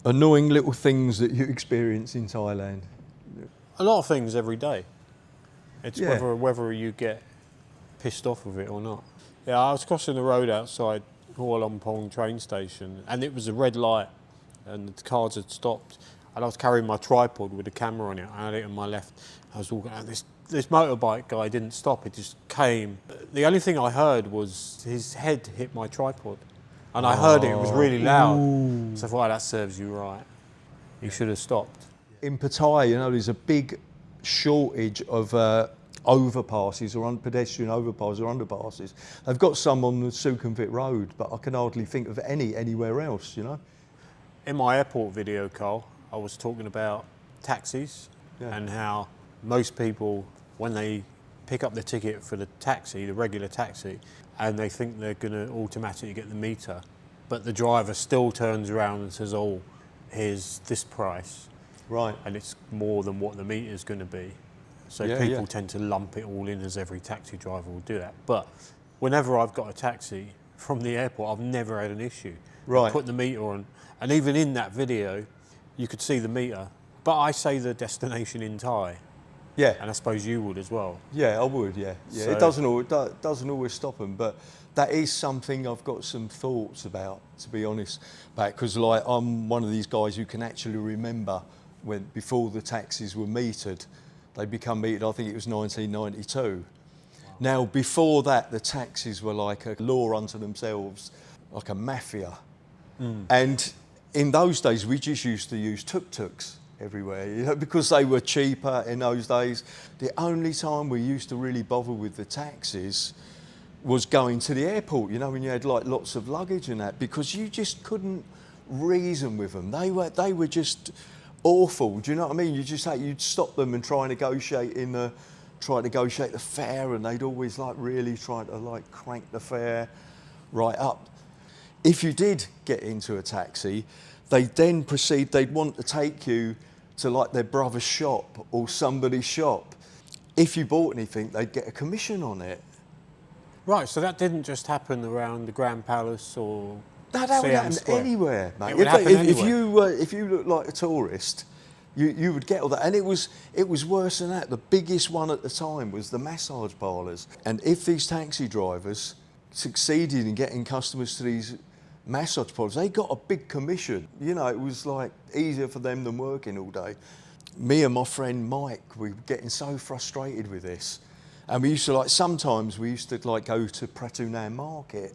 Annoying little things that you experience in Thailand. A lot of things every day. It's Yeah. whether you get pissed off with it or not. Yeah, I was crossing the road outside Kuala Lumpur train station, and it was a red light, and the cars had stopped, and I was carrying my tripod with a camera on it. I had it on my left. I was walking out. This motorbike guy didn't stop. It just came. The only thing I heard was his head hit my tripod, and I heard it was really loud. Ooh. So I thought, that serves you right. You should have stopped. In Pattaya, you know, there's a big shortage of overpasses or pedestrian overpasses or underpasses. They've got some on the Sukhumvit Road, but I can hardly think of anywhere else, you know. In my airport video, Carl, I was talking about taxis and how most people, when they pick up the ticket for the taxi, the regular taxi, and they think they're going to automatically get the meter, but the driver still turns around and says, oh, here's this price. Right. And it's more than what the meter is going to be. So people tend to lump it all in, as every taxi driver will do that. But whenever I've got a taxi from the airport, I've never had an issue. Right. I put the meter on, and even in that video, you could see the meter. But I say the destination in Thai. Yeah. And I suppose you would as well. Yeah, I would, yeah. So it doesn't always stop them, but that is something I've got some thoughts about, to be honest, because like I'm one of these guys who can actually remember when before the taxis were metered. They become metered, I think it was 1992. Wow. Now, before that, the taxis were like a law unto themselves, like a mafia. And in those days, we just used to use tuk-tuks everywhere, you know, because they were cheaper in those days. The only time we used to really bother with the taxis was going to the airport, you know, when you had like lots of luggage and that, because you just couldn't reason with them. They were just awful. Do you know what I mean? You'd stop them and try and negotiate the fare, and they'd always like really try to like crank the fare right up. If you did get into a taxi, they'd want to take you to like their brother's shop or somebody's shop. If you bought anything, they'd get a commission on it. Right, so that didn't just happen around the Grand Palace or No, that would Siam happen Square. anywhere, mate. It would happen anywhere. If you look like a tourist, you would get all that. And it was worse than that. The biggest one at the time was the massage parlours. And if these taxi drivers succeeded in getting customers to these massage parlours, they got a big commission. You know, it was like easier for them than working all day. Me and my friend Mike, we were getting so frustrated with this. And we used to sometimes we used to go to Pratunam Market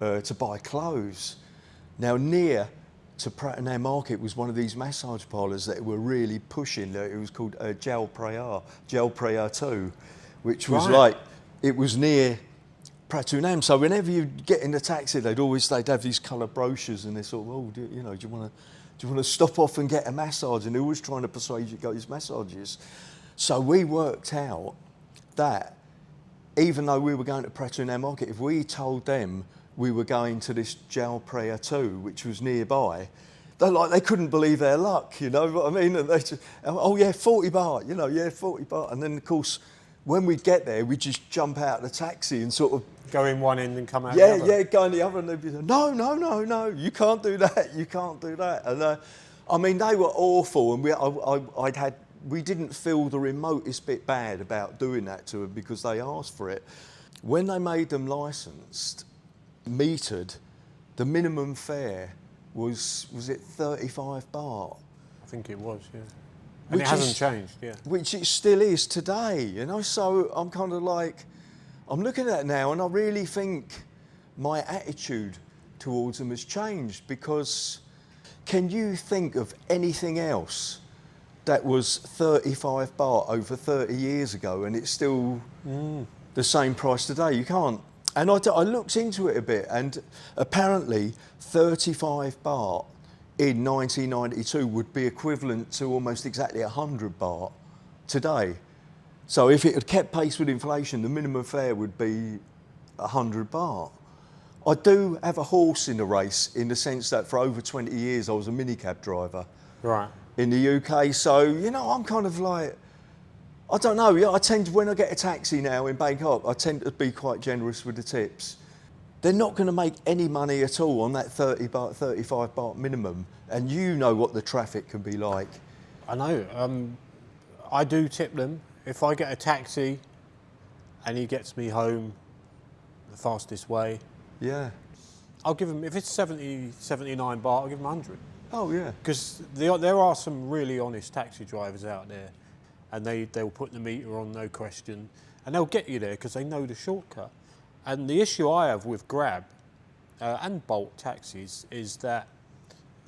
to buy clothes. Now near to Pratunam Market was one of these massage parlours that were really pushing. It was called Gel Prayer 2, which was it was near Pratunam. So whenever you get in a taxi, they'd have these colour brochures, and they sort of, do you want to stop off and get a massage? And they're always trying to persuade you to go to these massages. So we worked out that even though we were going to Pratunam Market, if we told them we were going to this Gel Prayer 2, which was nearby, they couldn't believe their luck, you know what I mean? And they just, 40 baht, 40 baht. And then, of course, when we'd get there, we'd just jump out of the taxi and sort of... Go in one end and come out the other? Yeah, go in the other, and they'd be like, no, you can't do that, And, I mean, they were awful, and we didn't feel the remotest bit bad about doing that to them because they asked for it. When they made them licensed, metered, the minimum fare was it 35 baht? I think it was, yeah. And it hasn't changed, yeah. Which it still is today, you know. So I'm kind of like, I'm looking at it now, and I really think my attitude towards them has changed, because can you think of anything else that was 35 baht over 30 years ago and it's still the same price today? You can't. And I looked into it a bit, and apparently 35 baht in 1992 would be equivalent to almost exactly 100 baht today. So if it had kept pace with inflation, the minimum fare would be 100 baht. I do have a horse in the race, in the sense that for over 20 years I was a minicab driver. Right. In the UK, so, you know, I'm kind of like, I don't know, I tend to, when I get a taxi now in Bangkok, I tend to be quite generous with the tips. they're not going to make any money at all on that 30 baht, 35 baht minimum. And you know what the traffic can be like. I know. I do tip them. If I get a taxi and he gets me home the fastest way, Yeah. I'll give him, if it's 70, 79 baht, I'll give him 100. Oh, yeah. Because there are some really honest taxi drivers out there, and they'll put the meter on, no question, and they'll get you there because they know the shortcut. And the issue I have with Grab and BAHT taxis is that,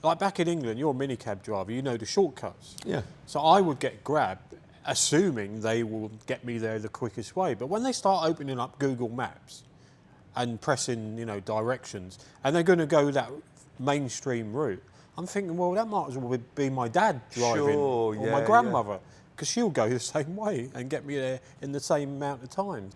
like back in England, you're a minicab driver, you know the shortcuts. Yeah. So I would get Grab, assuming they will get me there the quickest way. But when they start opening up Google Maps and pressing, directions, and they're going to go that mainstream route, I'm thinking, well, that might as well be my dad driving, or my grandmother, because she'll go the same way and get me there in the same amount of time.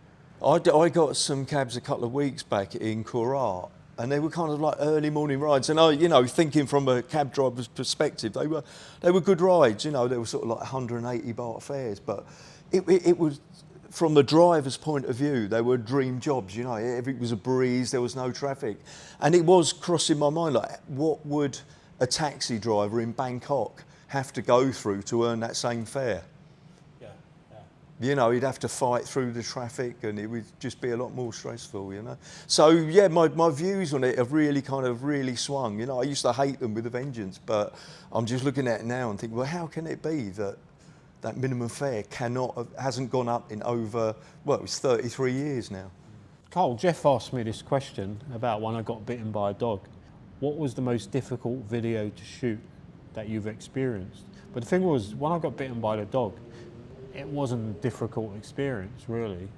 I got some cabs a couple of weeks back in Korat, and they were kind of like early morning rides. And I, thinking from a cab driver's perspective, they were good rides. They were sort of like 180 baht fares, but it was, from the driver's point of view, they were dream jobs. It was a breeze, there was no traffic, and it was crossing my mind, like, what would a taxi driver in Bangkok have to go through to earn that same fare? He'd have to fight through the traffic, and it would just be a lot more stressful, So, yeah, my views on it have really swung. I used to hate them with a vengeance, but I'm just looking at it now and thinking, well, how can it be that minimum fare hasn't gone up in over, it's 33 years now? Carl, Jeff asked me this question about when I got bitten by a dog. What was the most difficult video to shoot that you've experienced? But the thing was, when I got bitten by the dog, it wasn't a difficult experience, really.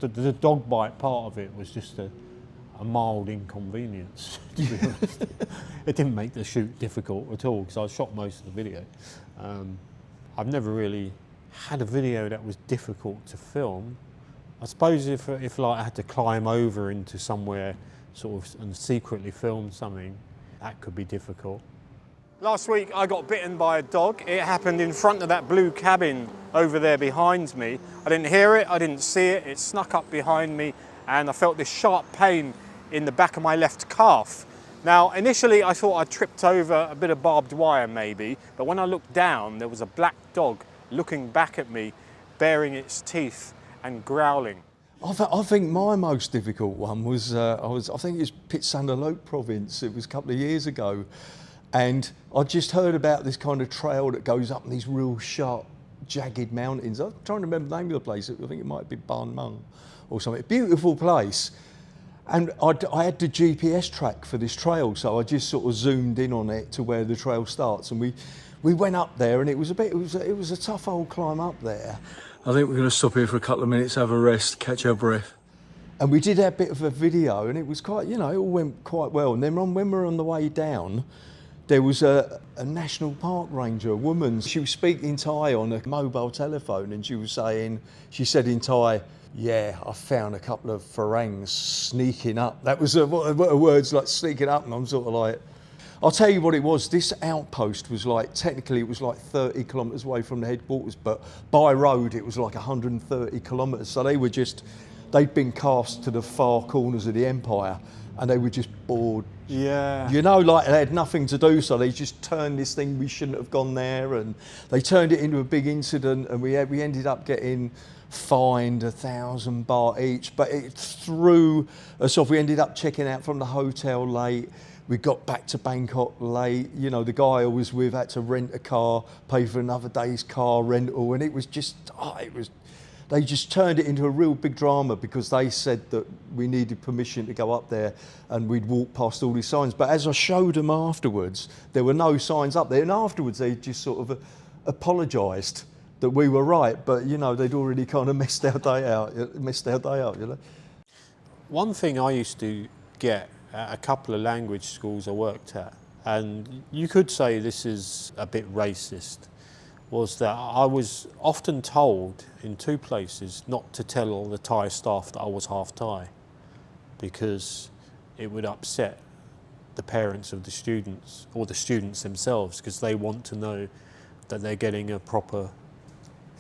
The dog bite part of it was just a mild inconvenience, to be honest. It didn't make the shoot difficult at all, because I shot most of the video. I've never really had a video that was difficult to film. I suppose if like I had to climb over into somewhere sort of and secretly film something, that could be difficult. Last week I got bitten by a dog. It happened in front of that blue cabin over there behind me. I didn't hear it, I didn't see it, it snuck up behind me, and I felt this sharp pain in the back of my left calf. Now, initially I thought I tripped over a bit of barbed wire maybe, but when I looked down, there was a black dog looking back at me, baring its teeth and growling. I think my most difficult one was, I think it was Pitsanalok province. It was a couple of years ago. And I just heard about this kind of trail that goes up in these real sharp, jagged mountains. I'm trying to remember the name of the place. I think it might be Ban Mung or something. Beautiful place. And I had the GPS track for this trail, so I just sort of zoomed in on it to where the trail starts. And we went up there, and it was a tough old climb up there. I think we're going to stop here for a couple of minutes, have a rest, catch our breath. And we did a bit of a video, and it was quite, it all went quite well. And then when we were on the way down, there was a national park ranger, a woman. She was speaking Thai on a mobile telephone, and she said in Thai, "Yeah, I found a couple of Farangs sneaking up." That was what are words like sneaking up, and I'm sort of like, I'll tell you what it was. This outpost was technically it was 30 kilometres away from the headquarters, but by road it was 130 kilometres. So they'd been cast to the far corners of the empire, and they were just bored. Yeah. They had nothing to do, so they just turned this thing, we shouldn't have gone there, and they turned it into a big incident, and we ended up getting fined 1,000 baht each, but it threw us off. We ended up checking out from the hotel late. We got back to Bangkok late. The guy I was with had to rent a car, pay for another day's car rental, and it was just, they just turned it into a real big drama because they said that we needed permission to go up there and we'd walk past all these signs. But as I showed them afterwards, there were no signs up there. And afterwards, they just sort of apologised that we were right. But, they'd already kind of messed our day out. One thing I used to get at a couple of language schools I worked at, and you could say this is a bit racist, was that I was often told in two places not to tell all the Thai staff that I was half Thai, because it would upset the parents of the students or the students themselves, because they want to know that they're getting a proper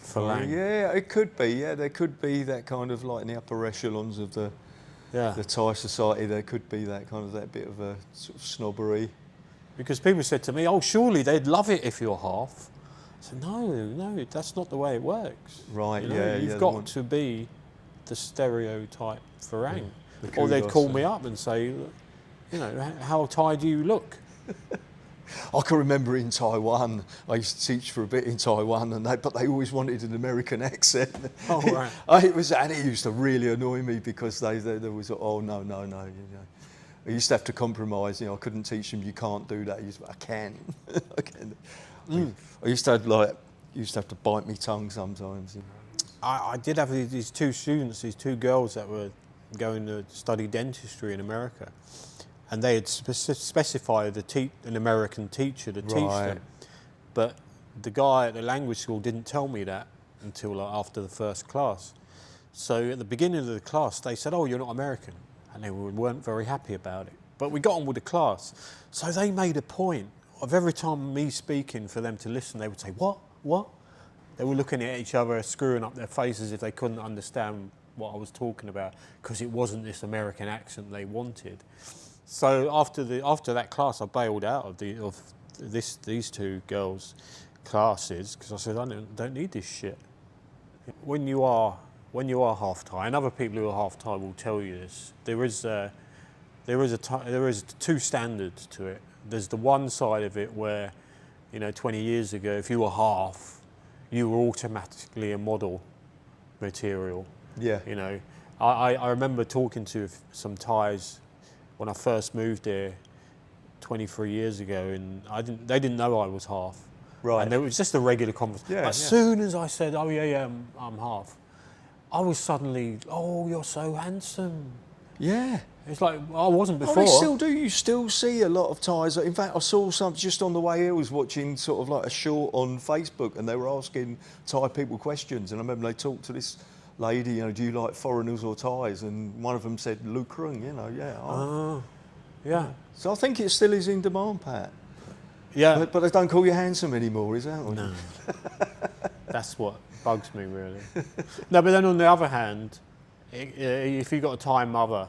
Falang. Yeah, it could be. Yeah, there could be that kind of in the upper echelons of the Yeah. the Thai society, there could be that bit of a sort of snobbery. Because people said to me, "Oh, surely they'd love it if you're half." I said, "No, that's not the way it works. Right, You know, yeah, you've yeah. got to be the stereotype Farang." The Or they'd kudos, call me up and say, "You know, how Thai do you look?" I can remember in Taiwan, I used to teach for a bit in Taiwan, but they always wanted an American accent. Oh, right. It used to really annoy me because there was, oh, no. You know. I used to have to compromise. You know, I couldn't teach them. You can't do that. I can. I can. I used to have to bite my tongue sometimes. You know. I did have these two students, these two girls that were going to study dentistry in America, and they had specified an American teacher to teach them. But the guy at the language school didn't tell me that until after the first class. So at the beginning of the class, they said, "Oh, you're not American," and they weren't very happy about it. But we got on with the class. So they made a point of every time me speaking for them to listen, they would say, "What? What?" They were looking at each other, screwing up their faces if they couldn't understand what I was talking about, because it wasn't this American accent they wanted. So after that class, I bailed out of these two girls' classes because I said, I don't need this shit. When you are half Thai, and other people who are half Thai will tell you this, there is two standards to it. There's the one side of it where, 20 years ago, if you were half, you were automatically a model material. Yeah. I remember talking to some Thais when I first moved here 23 years ago, and they didn't know I was half. Right. And it was just a regular conversation. Yeah, As soon as I said, "Oh yeah, I'm half," I was suddenly, "Oh, you're so handsome." Yeah. It's like I wasn't before. Oh, they still do. You still see a lot of Thais. In fact, I saw some just on the way here. I was watching sort of like a short on Facebook, and they were asking Thai people questions. And I remember they talked to this lady, do you like foreigners or Thais? And one of them said, Lukrung, yeah. Oh, yeah. So I think it still is in demand, Pat. Yeah. But they don't call you handsome anymore, is that? No. That's what bugs me, really. No, but then on the other hand, if you've got a Thai mother,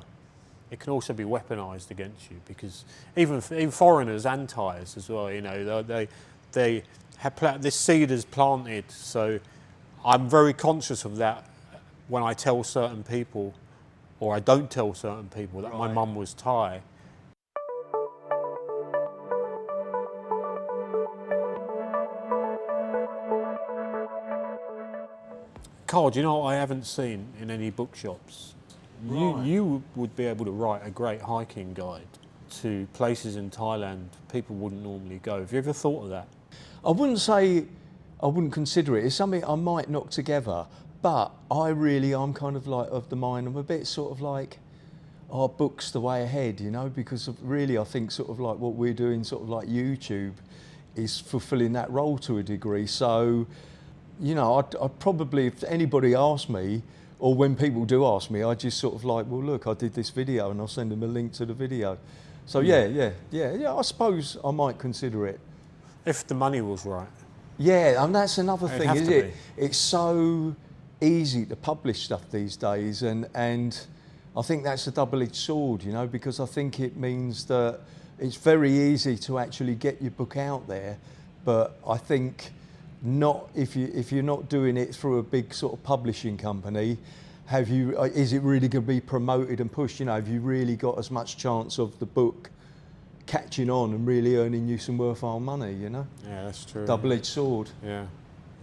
it can also be weaponised against you, because even foreigners and Thais as well, they have this seed is planted. So I'm very conscious of that when I tell certain people, or I don't tell certain people, that my mum was Thai. Carl, do you know what I haven't seen in any bookshops? Right. You would be able to write a great hiking guide to places in Thailand people wouldn't normally go. Have you ever thought of that? I wouldn't say I wouldn't consider it. It's something I might knock together, but I'm kind of like of the mind, I'm a bit sort of like, books the way ahead, because really I think sort of like what we're doing, sort of like YouTube, is fulfilling that role to a degree. So, I'd probably, if anybody asked me, or when people do ask me, I just sort of like, well, look, I did this video, and I'll send them a link to the video. So yeah, I suppose I might consider it. If the money was right. Yeah, and that's another It'd thing, have is to it? It's so easy to publish stuff these days, and I think that's a double-edged sword, because I think it means that it's very easy to actually get your book out there, but I think not if you're not doing it through a big sort of publishing company. Is it really going to be promoted and pushed? Have you really got as much chance of the book catching on and really earning you some worthwhile money? Yeah, that's true. Double-edged sword. Yeah.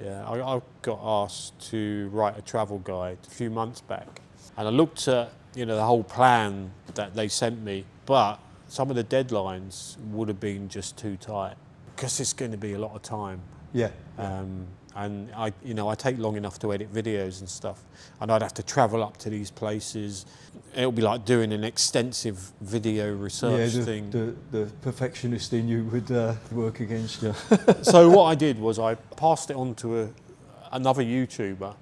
I got asked to write a travel guide a few months back, and I looked at the whole plan that they sent me, but some of the deadlines would have been just too tight, because it's going to be a lot of time. Yeah. And I take long enough to edit videos and stuff, and I'd have to travel up to these places. It'll be like doing an extensive video research thing. The perfectionist in you would work against you. So what I did was I passed it on to another YouTuber,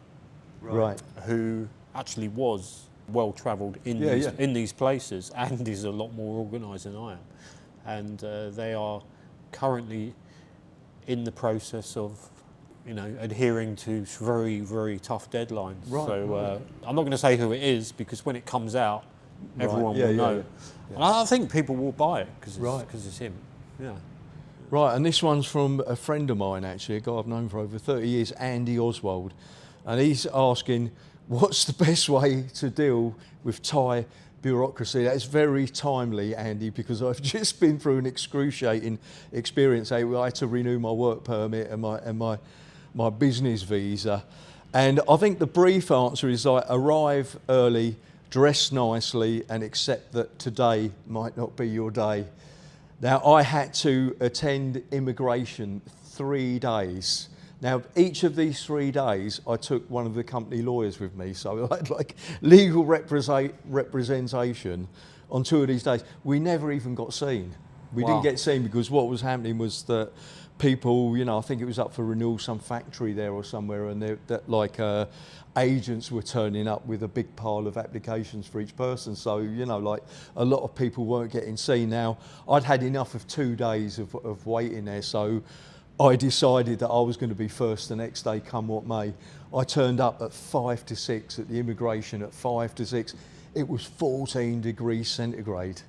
Right. who actually was well travelled in these places, and is a lot more organised than I am, and they are currently in the process of adhering to very, very tough deadlines. Right, So I'm not going to say who it is, because when it comes out, Everyone Yeah, will yeah, know. yeah. And I think people will buy it because Right. it's him. Yeah. Right, and this one's from a friend of mine, actually, a guy I've known for over 30 years, Andy Oswald. And he's asking, what's the best way to deal with Thai bureaucracy? That's very timely, Andy, because I've just been through an excruciating experience. I had to renew my work permit and my business visa. And I think the brief answer is like, arrive early, dress nicely, and accept that today might not be your day. Now, I had to attend immigration 3 days. Now, each of these 3 days, I took one of the company lawyers with me. So I had like legal representation on 2 of these days. We never even got seen. We Wow. didn't get seen because what was happening was that people, you know, I think it was up for renewal, some factory there or somewhere, and agents were turning up with a big pile of applications for each person. So, you know, like a lot of people weren't getting seen. Now, I'd had enough of 2 days of waiting there, so I decided that I was going to be first the next day, come what may. I turned up at 5 to 6 at the immigration at 5 to 6. It was 14 degrees centigrade.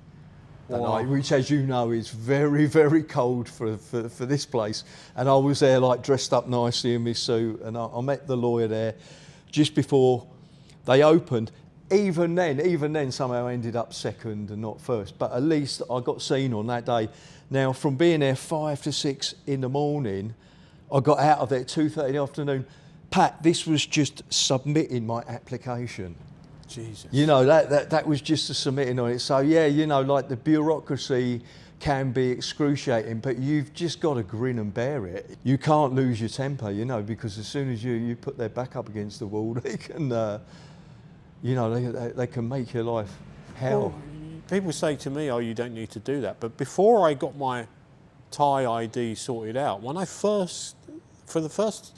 That Wow. night, which, as you know, is very, very cold for this place. And I was there, like, dressed up nicely in my suit, and I met the lawyer there just before they opened. Even then, somehow I ended up second and not first. But at least I got seen on that day. Now, from being there 5 to 6 in the morning, I got out of there at 2:30 in the afternoon. Pat, this was just submitting my application. Jesus. You know, that was just a submitting on it. So yeah, you know, like the bureaucracy can be excruciating, but you've just got to grin and bear it. You can't lose your temper, you know, because as soon as you put their back up against the wall, they can, you know, they can make your life hell. Well, people say to me, oh, you don't need to do that. But before I got my Thai ID sorted out, for the first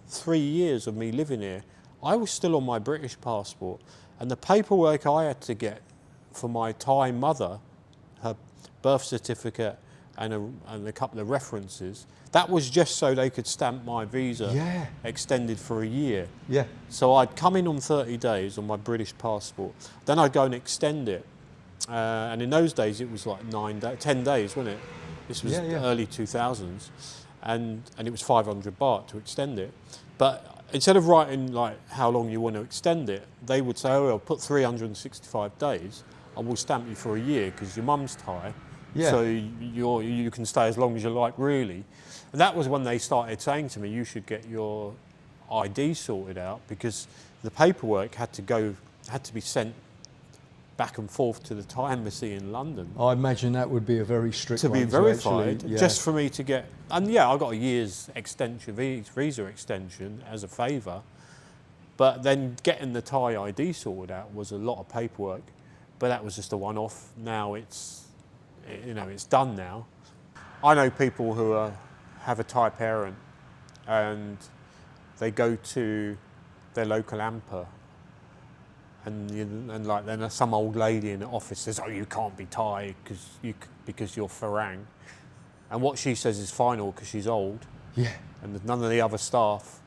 3 years of me living here, I was still on my British passport. And the paperwork I had to get for my Thai mother, her birth certificate and a couple of references, that was just so they could stamp my visa Yeah. extended for a year. Yeah. So I'd come in on 30 days on my British passport. Then I'd go and extend it. And in those days, it was like 10 days, wasn't it? This was Yeah, yeah. early 2000s. And it was 500 baht to extend it. But instead of writing like how long you want to extend it, they would say, oh, I'll put 365 days. I will stamp you for a year because your mum's Thai. Yeah. So you can stay as long as you like, really. And that was when they started saying to me, you should get your ID sorted out because the paperwork had to be sent back and forth to the Thai embassy in London. I imagine that would be a very strict To be one verified, actually, yeah. just for me to get, and yeah, I got a year's extension, visa extension as a favour, but then getting the Thai ID sorted out was a lot of paperwork, but that was just a one-off. Now it's done now. I know people who have a Thai parent and they go to their local AMPA and like then some old lady in the office says, oh, you can't be Thai because you're Farang. And what she says is final because she's old. Yeah. And there's none of the other staff.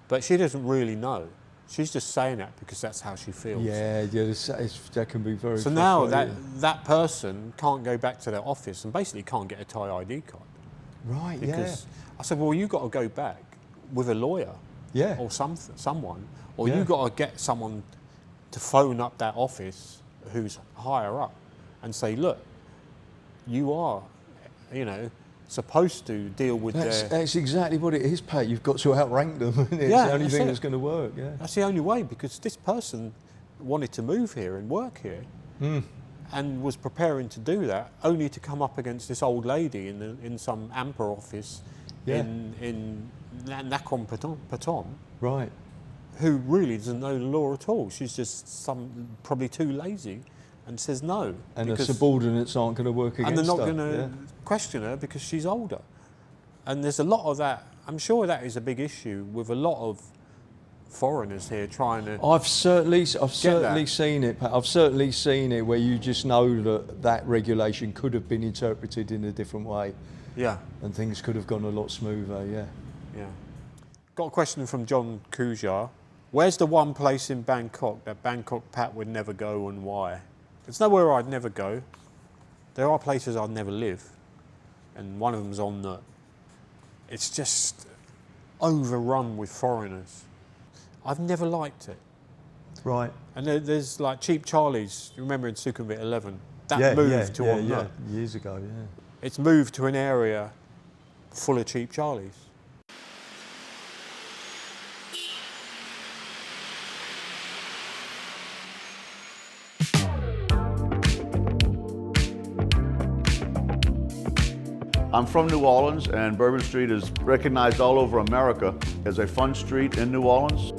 But she doesn't really know. She's just saying that because that's how she feels. Yeah, that can be very So now frustrating. that person can't go back to their office and basically can't get a Thai ID card. Right, Because I said, well, you've got to go back with a lawyer yeah. or someone, or Yeah. you've got to get someone to phone up that office who's higher up and say, look, you are, supposed to deal with That's exactly what it is, Pat. You've got to outrank them. It's Yeah, the only that's thing it. that's going to work, yeah. That's the only way, because this person wanted to move here and work here and was preparing to do that, only to come up against this old lady in some AMPA office Yeah. in Nakhon Pathom, Right. who really doesn't know the law at all. She's just probably too lazy and says no. And the because- subordinates aren't going to work against and they're not her. going to question her because she's older. And there's a lot of that. I'm sure that is a big issue with a lot of foreigners here trying to. I've certainly that. seen it, Pat. I've certainly seen it where you just know that regulation could have been interpreted in a different way Yeah, and things could have gone a lot smoother, yeah. yeah. Got a question from John Kujar. Where's the one place in Bangkok that Bangkok Pat would never go and why? It's nowhere I'd never go. There are places I'd never live, and one of them's on the. It's just overrun with foreigners. I've never liked it. Right. And there's like Cheap Charlie's. You remember in Sukhumvit 11? That moved to on the. Years ago, yeah. It's moved to an area full of Cheap Charlies. I'm from New Orleans, and Bourbon Street is recognized all over America as a fun street in New Orleans.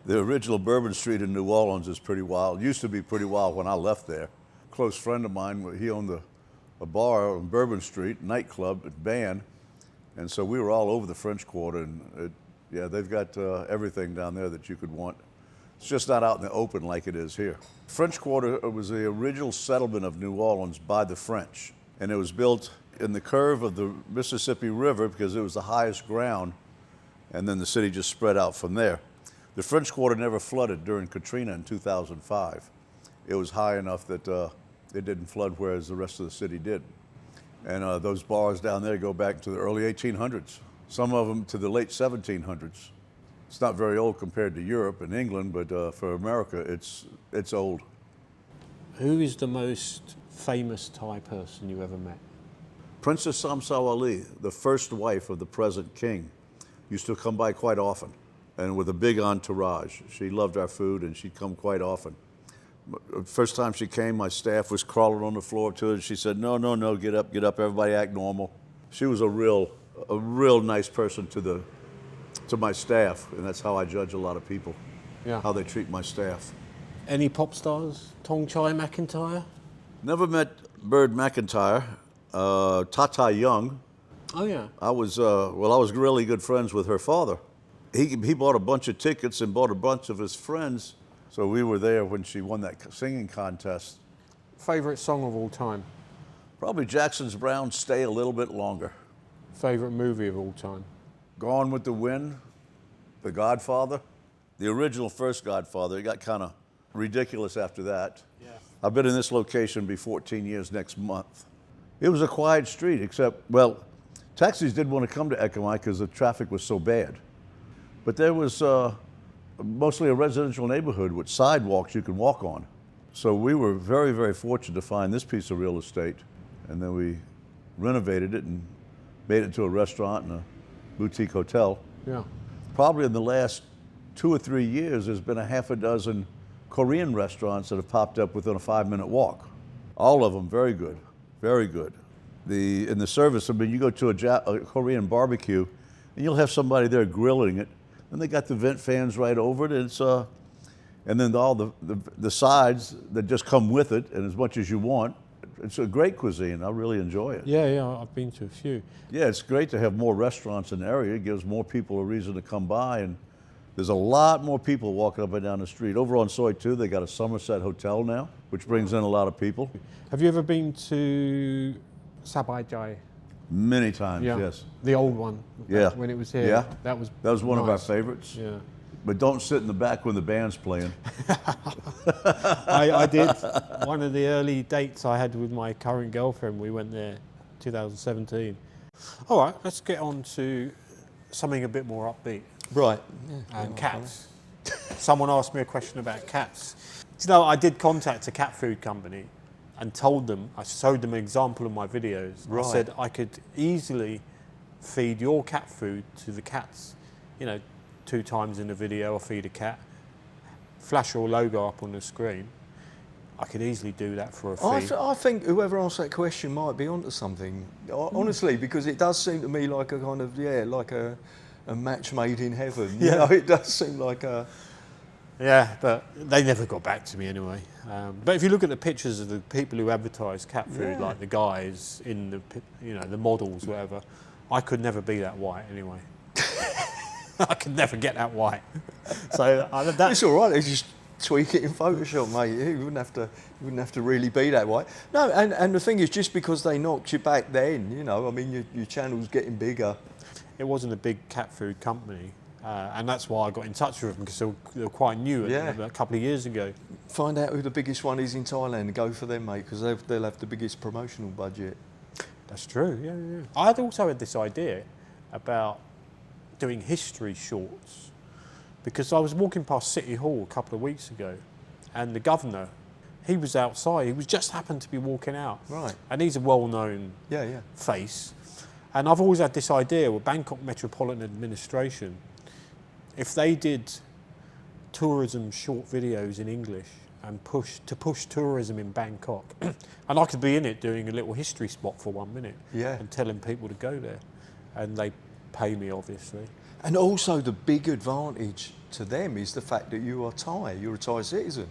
The original Bourbon Street in New Orleans is pretty wild. It used to be pretty wild when I left there. A close friend of mine, he owned a bar on Bourbon Street, nightclub, band, and so we were all over the French Quarter, and they've got everything down there that you could want. It's just not out in the open like it is here. French Quarter was the original settlement of New Orleans by the French, and it was built in the curve of the Mississippi River because it was the highest ground, and then the city just spread out from there. The French Quarter never flooded during Katrina in 2005. It was high enough that it didn't flood, whereas the rest of the city did. And those bars down there go back to the early 1800s, some of them to the late 1700s. It's not very old compared to Europe and England, but for America, it's old. Who is the most famous Thai person you ever met? Princess Samsawali, the first wife of the present king, used to come by quite often, and with a big entourage. She loved our food, and she'd come quite often. First time she came, my staff was crawling on the floor to her, and she said, no, get up, everybody act normal. She was a real nice person to my staff, and that's how I judge a lot of people, how they treat my staff. Any pop stars? Tong Chai McIntyre? Never met Bird McIntyre. Tata Young. Oh yeah. I was really good friends with her father. He bought a bunch of tickets and bought a bunch of his friends. So we were there when she won that singing contest. Favorite song of all time? Probably Jackson Browne's Stay a Little Bit Longer. Favorite movie of all time? Gone with the Wind, The Godfather. The original first Godfather. It got kind of ridiculous after that. Yeah. I've been in this location be 14 years next month. It was a quiet street, except, taxis didn't want to come to Ekamai because the traffic was so bad. But there was mostly a residential neighborhood with sidewalks you could walk on. So we were very, very fortunate to find this piece of real estate. And then we renovated it and made it into a restaurant and a boutique hotel. Yeah. Probably in the last 2 or 3 years, there's been a half a dozen Korean restaurants that have popped up within a 5-minute walk. All of them very good, very good. In the service, you go to a Korean barbecue and you'll have somebody there grilling it. And they got the vent fans right over it. And then all the sides that just come with it, and as much as you want. It's a great cuisine. I really enjoy it. Yeah, I've been to a few. Yeah, it's great to have more restaurants in the area. It gives more people a reason to come by, and there's a lot more people walking up and down the street. Over on Soi 2, they got a Somerset Hotel now, which brings in a lot of people. Have you ever been to Sabai Jai? Many times, yes. The old one. Yeah. When it was here. Yeah. That was one of our nice. favorites. Yeah. But don't sit in the back when the band's playing. I did. One of the early dates I had with my current girlfriend, we went there 2017. All right, let's get on to something a bit more upbeat. Right. And cats. Someone asked me a question about cats. Do you know, I did contact a cat food company and told them, I showed them an example of my videos. Right. I said I could easily feed your cat food to the cats. 2 times in a video I feed a cat, flash your logo up on the screen. I could easily do that for a fee. I think whoever asked that question might be onto something, honestly, because it does seem to me like a kind of, like a match made in heaven. You know, it does seem like a... Yeah, but they never got back to me anyway. But if you look at the pictures of the people who advertise cat food, like the guys in the models, whatever, I could never be that white anyway. I could never get that white. So it's all right. It's just tweak it in Photoshop, mate. You wouldn't have to really be that way. No, and the thing is, just because they knocked you back then, you know, I mean, your channel's getting bigger. It wasn't a big cat food company, and that's why I got in touch with them, because they were quite new a couple of years ago. Find out who the biggest one is in Thailand and go for them, mate, because they'll have the biggest promotional budget. That's true, yeah. I had also had this idea about doing history shorts, because I was walking past City Hall a couple of weeks ago, and the governor, he was outside. He was just happened to be walking out. Right. And he's a well-known face. And I've always had this idea with Bangkok Metropolitan Administration, if they did tourism short videos in English and push tourism in Bangkok, and I could be in it doing a little history spot for 1 minute and telling people to go there, and they pay me, obviously. And also the big advantage to them is the fact that you are Thai, you're a Thai citizen.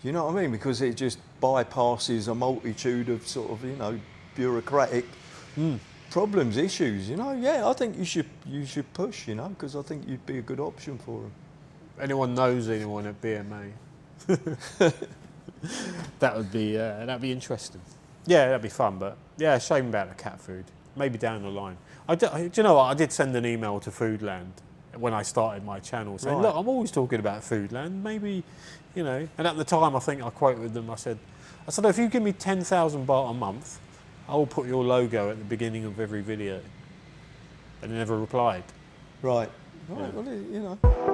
You know what I mean? Because it just bypasses a multitude of sort of, you know, bureaucratic problems, issues, you know. Yeah, I think you should push, you know, because I think you'd be a good option for them. Anyone knows anyone at BMA? that'd be interesting. Yeah, that'd be fun, but yeah, shame about the cat food. Maybe down the line. Do you know what? I did send an email to Foodland when I started my channel saying, look, I'm always talking about Foodland, maybe, you know. And at the time, I think I quoted them, I said, if you give me 10,000 baht a month, I will put your logo at the beginning of every video. And they never replied. Right. Yeah. Well, you know.